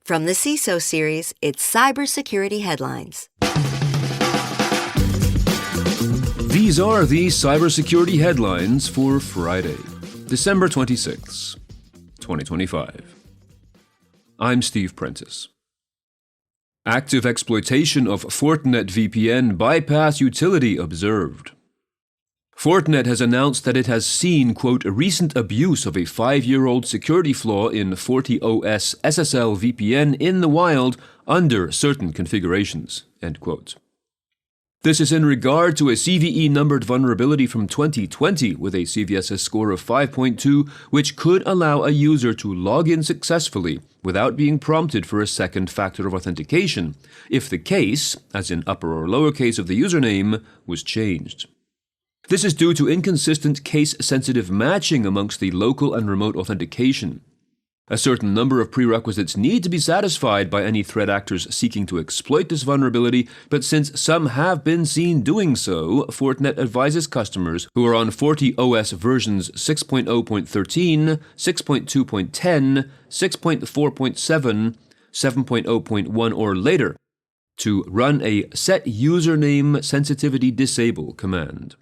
From the CISO series, it's Cybersecurity Headlines. These are the cybersecurity headlines for Friday, December 26, 2025. I'm Steve Prentice. Active exploitation of Fortinet VPN bypass utility observed. Fortinet has announced that it has seen, quote, recent abuse of a 5-year-old security flaw in FortiOS SSL VPN in the wild under certain configurations, end quote. This is in regard to a CVE-numbered vulnerability from 2020 with a CVSS score of 5.2, which could allow a user to log in successfully without being prompted for a second factor of authentication, if the case, as in upper or lowercase of the username, was changed. This is due to inconsistent case-sensitive matching amongst the local and remote authentication. A certain number of prerequisites need to be satisfied by any threat actors seeking to exploit this vulnerability, but since some have been seen doing so, Fortinet advises customers who are on FortiOS versions 6.0.13, 6.2.10, 6.4.7, 7.0.1 or later to run a Set Username Sensitivity Disable command.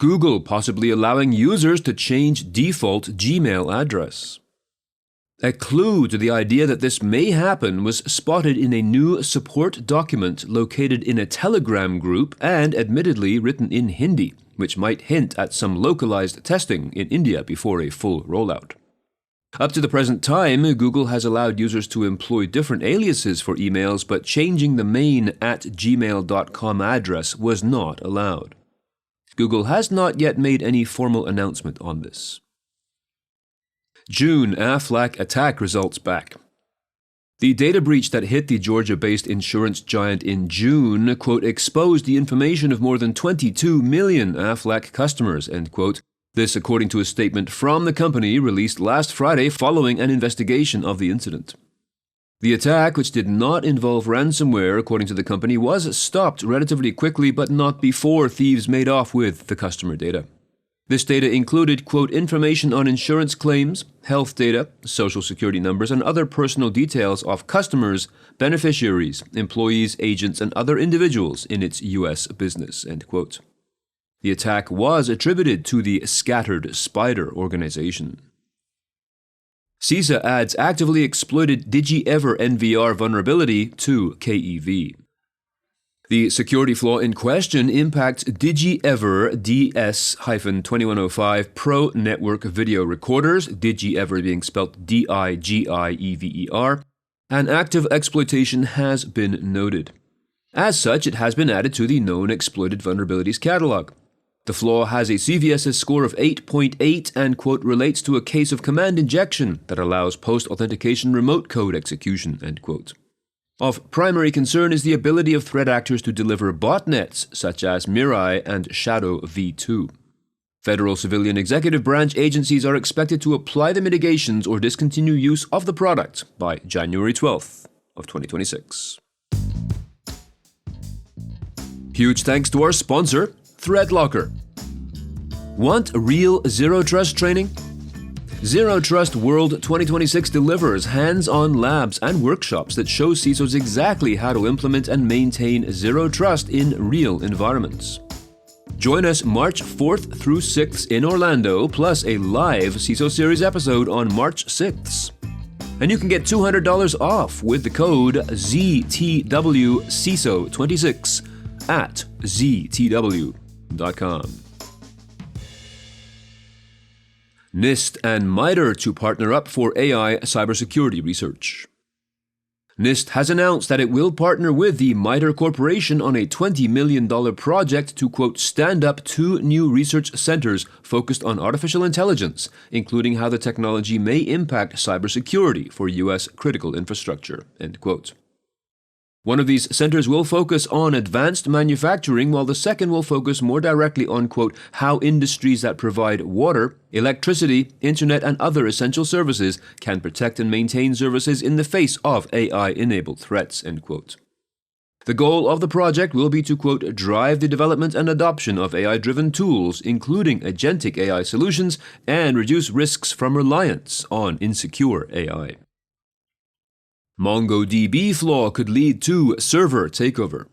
Google possibly allowing users to change default Gmail address. A clue to the idea that this may happen was spotted in a new support document located in a Telegram group and admittedly written in Hindi, which might hint at some localized testing in India before a full rollout. Up to the present time, Google has allowed users to employ different aliases for emails, but changing the main @gmail.com address was not allowed. Google has not yet made any formal announcement on this. June Aflac attack results back. The data breach that hit the Georgia-based insurance giant in June, quote, exposed the information of more than 22 million Aflac customers, end quote. This according to a statement from the company released last Friday following an investigation of the incident. The attack, which did not involve ransomware, according to the company, was stopped relatively quickly, but not before thieves made off with the customer data. This data included, quote, information on insurance claims, health data, social security numbers, and other personal details of customers, beneficiaries, employees, agents, and other individuals in its U.S. business, end quote. The attack was attributed to the Scattered Spider organization. CISA adds actively exploited DigiEver NVR vulnerability to KEV. The security flaw in question impacts DigiEver DS-2105 Pro network video recorders, DigiEver being spelled D-I-G-I-E-V-E-R, and active exploitation has been noted. As such, it has been added to the known exploited vulnerabilities catalog. The flaw has a CVSS score of 8.8 and, quote, relates to a case of command injection that allows post-authentication remote code execution, end quote. Of primary concern is the ability of threat actors to deliver botnets such as Mirai and Shadow V2. Federal civilian executive branch agencies are expected to apply the mitigations or discontinue use of the product by January 12th of 2026. Huge thanks to our sponsor, ThreatLocker. Want real Zero Trust training? Zero Trust World 2026 delivers hands-on labs and workshops that show CISOs exactly how to implement and maintain Zero Trust in real environments. Join us March 4th through 6th in Orlando, plus a live CISO Series episode on March 6th. And you can get $200 off with the code ZTWCISO26 at ZTW.com. NIST and MITRE to partner up for AI cybersecurity research. NIST has announced that it will partner with the MITRE Corporation on a $20 million project to, quote, stand up 2 new research centers focused on artificial intelligence, including how the technology may impact cybersecurity for U.S. critical infrastructure, end quote. One of these centers will focus on advanced manufacturing, while the second will focus more directly on, quote, how industries that provide water, electricity, internet, and other essential services can protect and maintain services in the face of AI-enabled threats, end quote. The goal of the project will be to, quote, drive the development and adoption of AI-driven tools, including agentic AI solutions, and reduce risks from reliance on insecure AI. MongoDB flaw could lead to server takeover.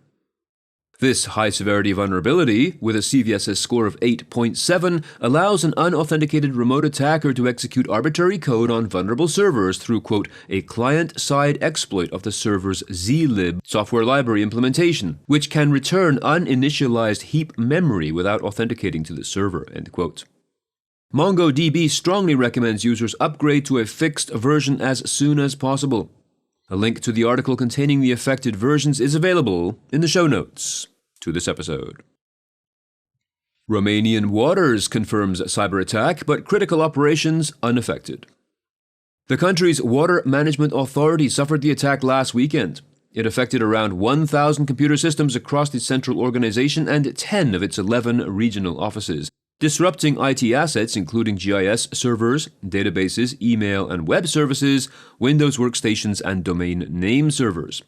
This high-severity vulnerability, with a CVSS score of 8.7, allows an unauthenticated remote attacker to execute arbitrary code on vulnerable servers through, quote, a client-side exploit of the server's zlib software library implementation, which can return uninitialized heap memory without authenticating to the server, end quote. MongoDB strongly recommends users upgrade to a fixed version as soon as possible. A link to the article containing the affected versions is available in the show notes to this episode. Romanian waters confirms cyber attack, but critical operations unaffected. The country's water management authority suffered the attack last weekend. It affected around 1,000 computer systems across the central organization and 10 of its 11 regional offices, disrupting IT assets including GIS servers, databases, email and web services, Windows workstations, and domain name servers.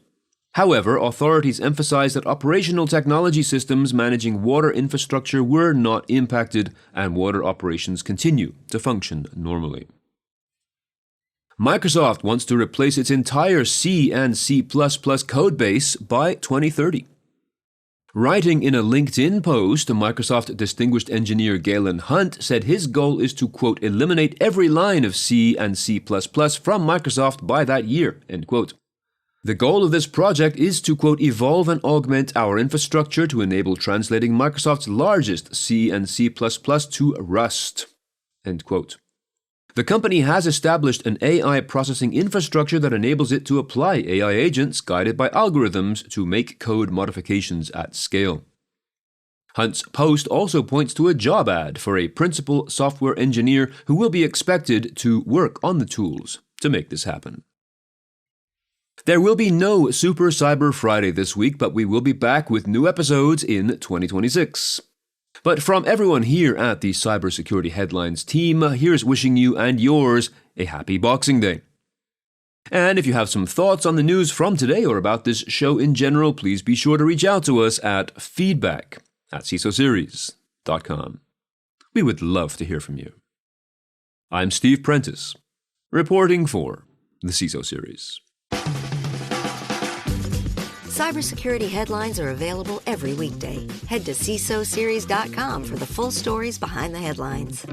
However, authorities emphasized that operational technology systems managing water infrastructure were not impacted, and water operations continue to function normally. Microsoft wants to replace its entire C and C++ codebase by 2030. Writing in a LinkedIn post, Microsoft distinguished engineer Galen Hunt said his goal is to, quote, eliminate every line of C and C++ from Microsoft by that year, end quote. The goal of this project is to, quote, evolve and augment our infrastructure to enable translating Microsoft's largest C and C++ to Rust, end quote. The company has established an AI processing infrastructure that enables it to apply AI agents guided by algorithms to make code modifications at scale. Hunt's post also points to a job ad for a principal software engineer who will be expected to work on the tools to make this happen. There will be no Super Cyber Friday this week, but we will be back with new episodes in 2026. But from everyone here at the Cybersecurity Headlines team, here's wishing you and yours a happy Boxing Day. And if you have some thoughts on the news from today or about this show in general, please be sure to reach out to us at feedback@cisoseries.com. We would love to hear from you. I'm Steve Prentice, reporting for the CISO Series. Cybersecurity headlines are available every weekday. Head to cisoseries.com for the full stories behind the headlines.